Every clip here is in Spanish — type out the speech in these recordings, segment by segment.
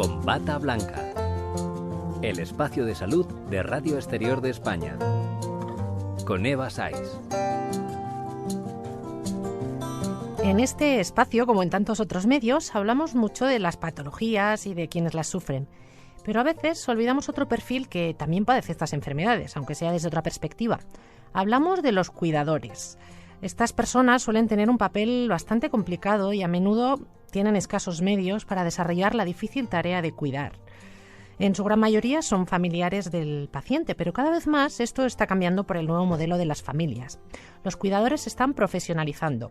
con Bata Blanca, el espacio de salud de Radio Exterior de España, con Eva Saiz. En este espacio, como en tantos otros medios, hablamos mucho de las patologías y de quienes las sufren. Pero a veces olvidamos otro perfil que también padece estas enfermedades, aunque sea desde otra perspectiva. Hablamos de los cuidadores. Estas personas suelen tener un papel bastante complicado y a menudo tienen escasos medios para desarrollar la difícil tarea de cuidar. En su gran mayoría son familiares del paciente, pero cada vez más esto está cambiando por el nuevo modelo de las familias. Los cuidadores se están profesionalizando.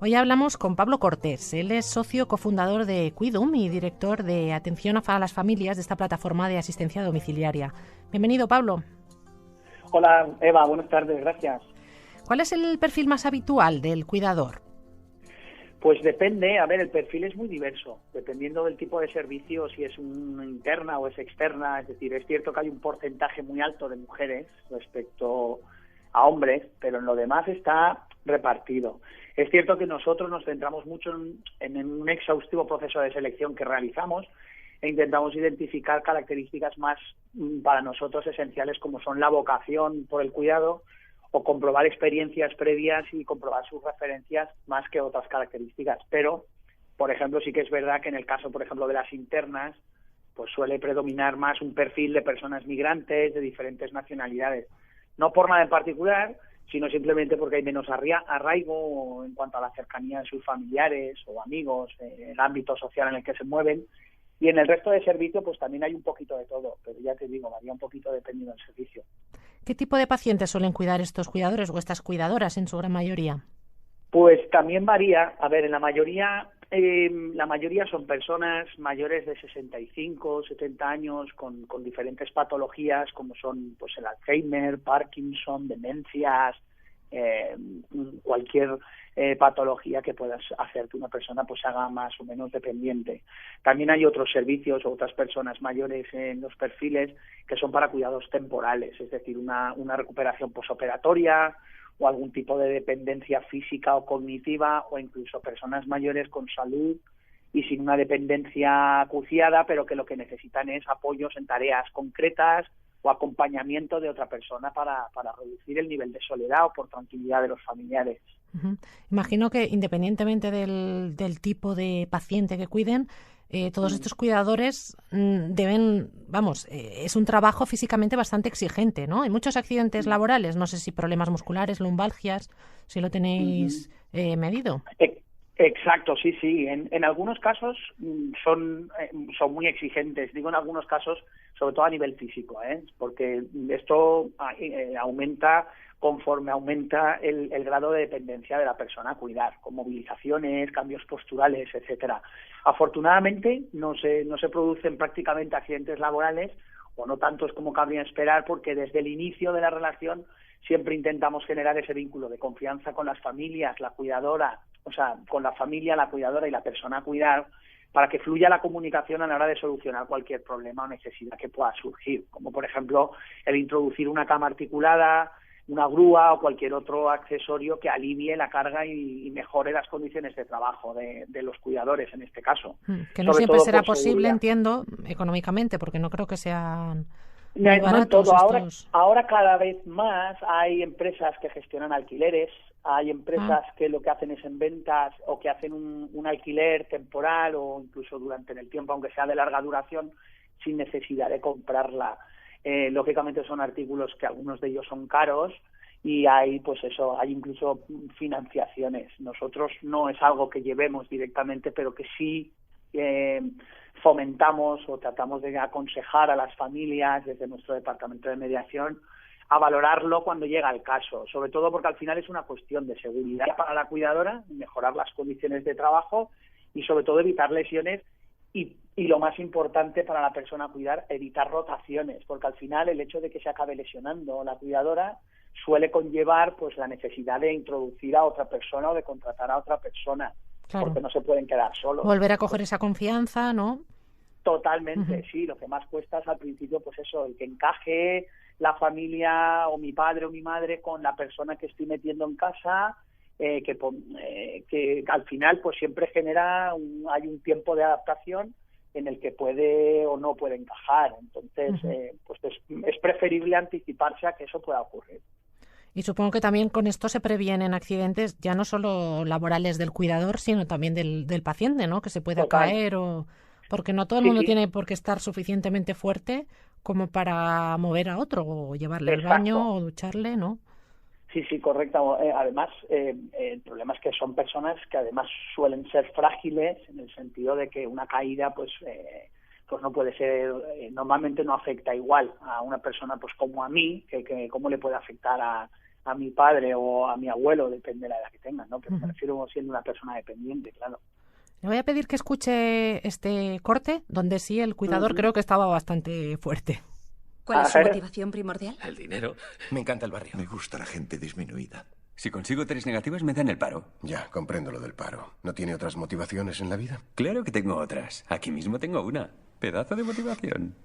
Hoy hablamos con Pablo Cortés. Él es socio cofundador de Cuidum y director de atención a las familias de esta plataforma de asistencia domiciliaria. Bienvenido, Pablo. Hola, Eva. Buenas tardes. Gracias. ¿Cuál es el perfil más habitual del cuidador? Pues depende. A ver, el perfil es muy diverso, dependiendo del tipo de servicio, si es una interna o es externa. Es decir, es cierto que hay un porcentaje muy alto de mujeres respecto a hombres, pero en lo demás está repartido. Es cierto que nosotros nos centramos mucho en un exhaustivo proceso de selección que realizamos e intentamos identificar características más para nosotros esenciales, como son la vocación por el cuidado o comprobar experiencias previas y comprobar sus referencias más que otras características. Pero, por ejemplo, sí que es verdad que en el caso, por ejemplo, de las internas, pues suele predominar más un perfil de personas migrantes de diferentes nacionalidades. No por nada en particular, sino simplemente porque hay menos arraigo en cuanto a la cercanía de sus familiares o amigos, el ámbito social en el que se mueven. Y en el resto de servicio, pues también hay un poquito de todo, pero ya te digo, varía un poquito dependiendo del servicio. ¿Qué tipo de pacientes suelen cuidar estos cuidadores o estas cuidadoras en su gran mayoría? Pues también varía. A ver, en la mayoría son personas mayores de 65, 70 años con diferentes patologías como son pues el Alzheimer, Parkinson, demencias, cualquier patología que puedas hacer que una persona pues se haga más o menos dependiente. También hay otros servicios o otras personas mayores en los perfiles que son para cuidados temporales, es decir, una recuperación posoperatoria o algún tipo de dependencia física o cognitiva, o incluso personas mayores con salud y sin una dependencia acuciada, pero que lo que necesitan es apoyos en tareas concretas o acompañamiento de otra persona para reducir el nivel de soledad o por tranquilidad de los familiares. Uh-huh. Imagino que independientemente del tipo de paciente que cuiden, todos estos cuidadores deben, es un trabajo físicamente bastante exigente, ¿no? Hay muchos accidentes laborales, no sé si problemas musculares, lumbalgias, si lo tenéis medido. Exacto, sí. En algunos casos son muy exigentes. Digo en algunos casos, sobre todo a nivel físico, porque esto aumenta conforme aumenta el grado de dependencia de la persona a cuidar, con movilizaciones, cambios posturales, etcétera. Afortunadamente no se producen prácticamente accidentes laborales, o no tantos como cabría esperar, porque desde el inicio de la relación siempre intentamos generar ese vínculo de confianza con las familias, la cuidadora, o sea, con la familia, la cuidadora y la persona a cuidar, para que fluya la comunicación a la hora de solucionar cualquier problema o necesidad que pueda surgir, como por ejemplo el introducir una cama articulada, una grúa o cualquier otro accesorio que alivie la carga y mejore las condiciones de trabajo de los cuidadores en este caso. Que no siempre será posible, entiendo, económicamente, porque no creo que sean muy baratos estos. Ahora cada vez más hay empresas que gestionan alquileres, hay empresas que lo que hacen es en ventas o que hacen un alquiler temporal o incluso durante el tiempo, aunque sea de larga duración, sin necesidad de comprarla. Lógicamente son artículos que algunos de ellos son caros y hay incluso financiaciones. Nosotros no es algo que llevemos directamente, pero que sí fomentamos o tratamos de aconsejar a las familias desde nuestro departamento de mediación a valorarlo cuando llega el caso, sobre todo porque al final es una cuestión de seguridad para la cuidadora, mejorar las condiciones de trabajo y sobre todo evitar lesiones y lo más importante para la persona a cuidar, evitar rotaciones, porque al final el hecho de que se acabe lesionando la cuidadora suele conllevar pues la necesidad de introducir a otra persona o de contratar a otra persona, claro, porque no se pueden quedar solos. Volver a coger esa confianza, ¿no? Totalmente, sí. Lo que más cuesta es al principio, pues eso, el que encaje la familia o mi padre o mi madre con la persona que estoy metiendo en casa, que al final pues siempre hay un tiempo de adaptación, en el que puede o no puede encajar. Entonces, pues es preferible anticiparse a que eso pueda ocurrir. Y supongo que también con esto se previenen accidentes ya no solo laborales del cuidador, sino también del paciente, ¿no? Que se pueda caer porque no todo el mundo tiene por qué estar suficientemente fuerte como para mover a otro o llevarle al baño o ducharle, ¿no? Sí, correcto. Además, el problema es que son personas que además suelen ser frágiles en el sentido de que una caída, pues no puede ser, normalmente no afecta igual a una persona pues como a mí, que cómo le puede afectar a mi padre o a mi abuelo, depende de la edad que tengan, ¿no? Pero me refiero siendo una persona dependiente, claro. Le voy a pedir que escuche este corte, donde sí el cuidador creo que estaba bastante fuerte. ¿Cuál es su motivación primordial? El dinero. Me encanta el barrio. Me gusta la gente disminuida. Si consigo 3 negativas me dan el paro. Ya, comprendo lo del paro. ¿No tiene otras motivaciones en la vida? Claro que tengo otras. Aquí mismo tengo una. Pedazo de motivación.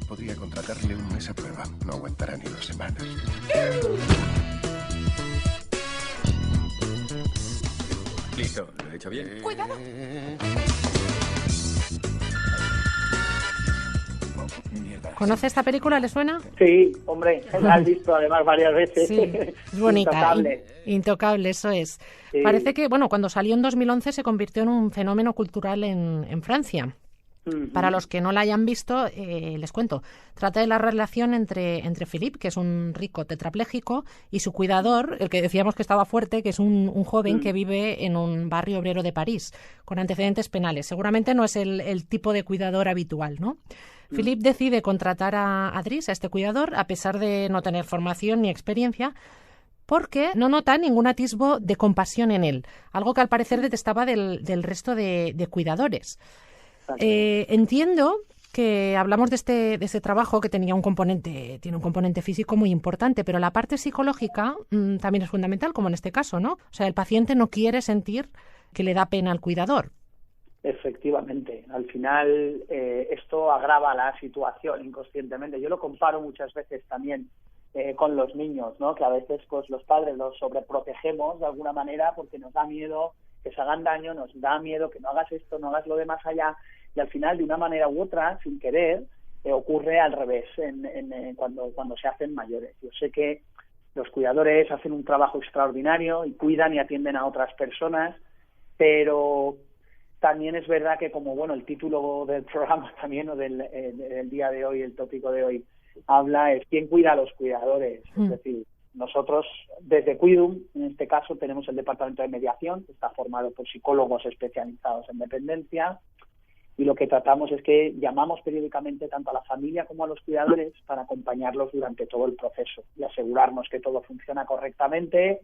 Podría contratarle un mes a prueba. No aguantará ni 2 semanas. Listo, lo he hecho bien. ¡Cuidado! Mierda. ¿Conoce esta película? ¿Le suena? Sí, hombre, la has visto además varias veces. Sí, es bonita. Intocable. Intocable, eso es. Sí. Parece que, cuando salió en 2011 se convirtió en un fenómeno cultural en Francia. Para los que no la hayan visto, les cuento. Trata de la relación entre Philippe, que es un rico tetrapléjico, y su cuidador, el que decíamos que estaba fuerte, que es un joven que vive en un barrio obrero de París, con antecedentes penales. Seguramente no es el tipo de cuidador habitual, ¿no? Philippe decide contratar a Driss, a este cuidador, a pesar de no tener formación ni experiencia, porque no nota ningún atisbo de compasión en él, algo que al parecer detestaba del resto de cuidadores. Entiendo que hablamos de este trabajo que tiene un componente físico muy importante, pero la parte psicológica también es fundamental, como en este caso, ¿no? O sea, el paciente no quiere sentir que le da pena al cuidador. Efectivamente, al final esto agrava la situación inconscientemente. Yo lo comparo muchas veces también con los niños, ¿no? Que a veces pues los padres los sobreprotegemos de alguna manera porque nos da miedo que se hagan daño, nos da miedo que no hagas esto, no hagas lo de más allá, y al final de una manera u otra, sin querer, ocurre al revés cuando se hacen mayores. Yo sé que los cuidadores hacen un trabajo extraordinario y cuidan y atienden a otras personas, pero también es verdad que como el título del programa también o del día de hoy, el tópico de hoy habla es quién cuida a los cuidadores. Es decir, nosotros desde Cuidum, en este caso, tenemos el departamento de mediación, que está formado por psicólogos especializados en dependencia, y lo que tratamos es que llamamos periódicamente tanto a la familia como a los cuidadores para acompañarlos durante todo el proceso y asegurarnos que todo funciona correctamente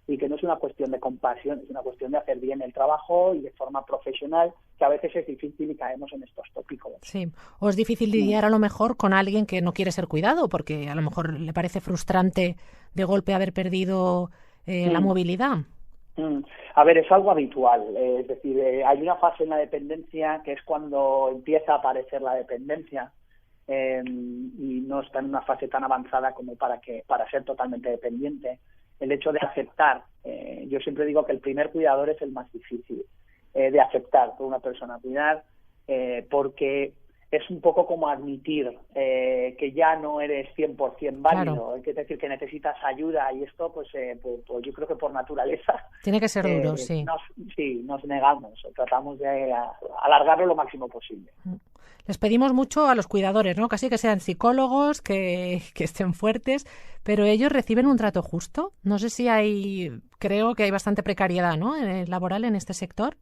y que no es una cuestión de compasión, es una cuestión de hacer bien el trabajo y de forma profesional, que a veces es difícil y caemos en estos tópicos. Sí, o es difícil lidiar a lo mejor con alguien que no quiere ser cuidado, porque a lo mejor le parece frustrante de golpe haber perdido la movilidad. A ver, es algo habitual, es decir, hay una fase en la dependencia que es cuando empieza a aparecer la dependencia y no está en una fase tan avanzada como para ser totalmente dependiente. El hecho de aceptar, yo siempre digo que el primer cuidador es el más difícil de aceptar por una persona cuidar, porque es un poco como admitir que ya no eres 100% válido, claro. Es decir, que necesitas ayuda y esto pues yo creo que por naturaleza tiene que ser duro, sí. Nos negamos, tratamos de alargarlo lo máximo posible. Les pedimos mucho a los cuidadores, ¿no? Casi que sean psicólogos, que estén fuertes, pero ellos reciben un trato justo. No sé si creo que hay bastante precariedad, ¿no? Laboral en este sector.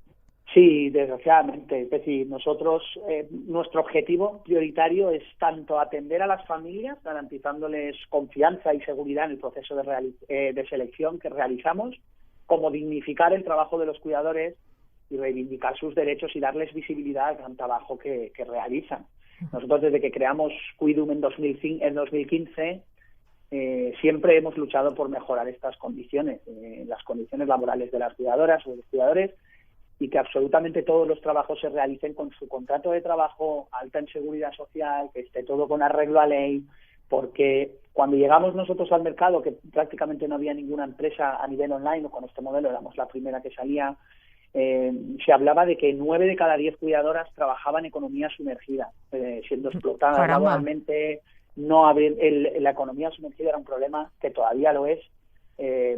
Sí, desgraciadamente. Es decir, nosotros, nuestro objetivo prioritario es tanto atender a las familias, garantizándoles confianza y seguridad en el proceso de selección que realizamos, como dignificar el trabajo de los cuidadores y reivindicar sus derechos y darles visibilidad al gran trabajo que realizan. Nosotros, desde que creamos Cuidum en 2015, siempre hemos luchado por mejorar estas condiciones, las condiciones laborales de las cuidadoras o de los cuidadores, y que absolutamente todos los trabajos se realicen con su contrato de trabajo, alta en seguridad social, que esté todo con arreglo a ley, porque cuando llegamos nosotros al mercado, que prácticamente no había ninguna empresa a nivel online, o con este modelo éramos la primera que salía, se hablaba de que 9 de cada 10 cuidadoras trabajaban en economía sumergida, siendo explotadas laboralmente. La economía sumergida era un problema que todavía lo es,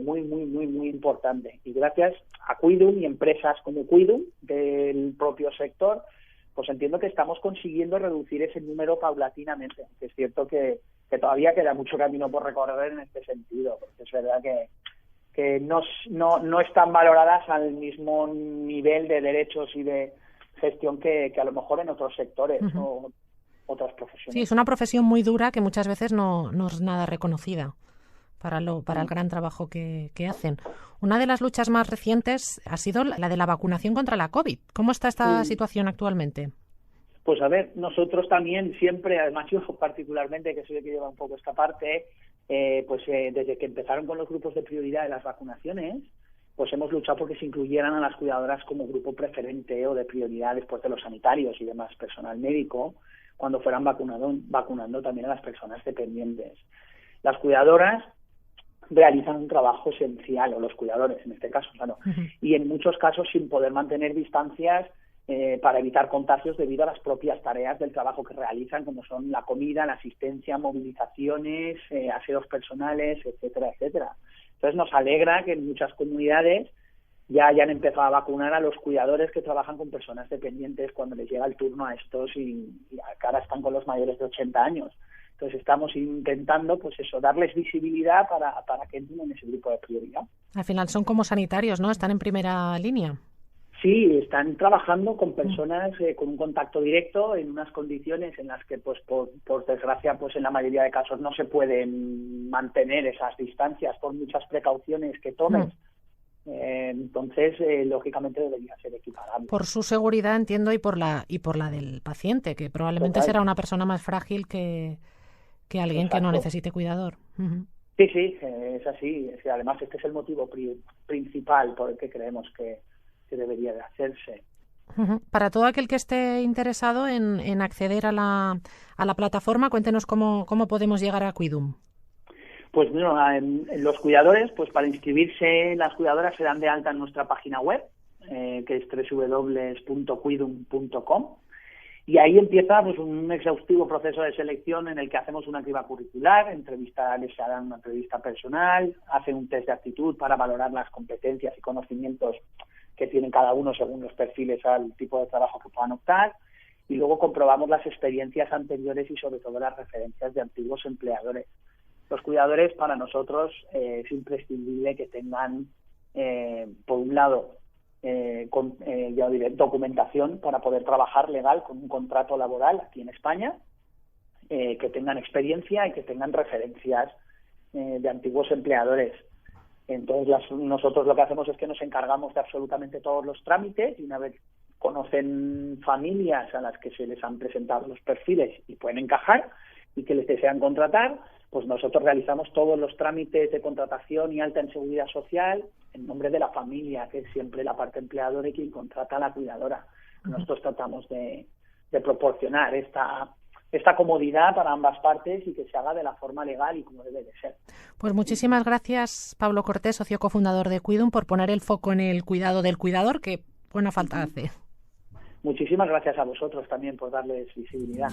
muy, muy, muy, muy importante. Y gracias a Quidum y empresas como Quidum del propio sector, pues entiendo que estamos consiguiendo reducir ese número paulatinamente. Es cierto que todavía queda mucho camino por recorrer en este sentido, porque es verdad que no están valoradas al mismo nivel de derechos y de gestión que a lo mejor en otros sectores o otras profesiones. Sí, es una profesión muy dura que muchas veces no es nada reconocida para el gran trabajo que hacen. Una de las luchas más recientes ha sido la de la vacunación contra la COVID. ¿Cómo está esta situación actualmente? Pues a ver, nosotros también siempre, además yo particularmente, que soy el que lleva un poco esta parte, desde que empezaron con los grupos de prioridad de las vacunaciones, pues hemos luchado porque se incluyeran a las cuidadoras como grupo preferente o de prioridad después de los sanitarios y demás personal médico, cuando fueran vacunando también a las personas dependientes. Las cuidadoras realizan un trabajo esencial, o los cuidadores en este caso, claro, y en muchos casos sin poder mantener distancias para evitar contagios debido a las propias tareas del trabajo que realizan, como son la comida, la asistencia, movilizaciones, aseos personales, etcétera, etcétera. Entonces nos alegra que en muchas comunidades ya hayan empezado a vacunar a los cuidadores que trabajan con personas dependientes cuando les llega el turno a estos y ahora están con los mayores de 80 años. Entonces estamos intentando, pues eso, darles visibilidad para que entren en ese grupo de prioridad. Al final son como sanitarios, ¿no? Están en primera línea. Sí, están trabajando con personas con un contacto directo en unas condiciones en las que, pues por desgracia, pues en la mayoría de casos no se pueden mantener esas distancias por muchas precauciones que tomen. Entonces, lógicamente debería ser equiparable. Por su seguridad, entiendo, y por la del paciente, que probablemente será una persona más frágil que alguien Exacto. Que no necesite cuidador. Sí, es así. Además, este es el motivo principal por el que creemos que debería de hacerse. Para todo aquel que esté interesado en acceder a la plataforma, cuéntenos cómo podemos llegar a Quidum. Pues bueno, en los cuidadores, pues para inscribirse las cuidadoras se dan de alta en nuestra página web, que es www.quidum.com, y ahí empieza pues un exhaustivo proceso de selección en el que hacemos una criba curricular, les harán una entrevista personal, hacen un test de aptitud para valorar las competencias y conocimientos que tienen cada uno según los perfiles al tipo de trabajo que puedan optar, y luego comprobamos las experiencias anteriores y sobre todo las referencias de antiguos empleadores. Los cuidadores para nosotros es imprescindible que tengan, por un lado, documentación para poder trabajar legal con un contrato laboral aquí en España, que tengan experiencia y que tengan referencias de antiguos empleadores. Entonces nosotros lo que hacemos es que nos encargamos de absolutamente todos los trámites y una vez conocen familias a las que se les han presentado los perfiles y pueden encajar y que les desean contratar, pues nosotros realizamos todos los trámites de contratación y alta en seguridad social en nombre de la familia, que es siempre la parte empleadora y quien contrata a la cuidadora. Nosotros tratamos de proporcionar esta comodidad para ambas partes y que se haga de la forma legal y como debe de ser. Pues muchísimas gracias, Pablo Cortés, socio cofundador de Quidum, por poner el foco en el cuidado del cuidador, que buena falta hace. Muchísimas gracias a vosotros también por darles visibilidad.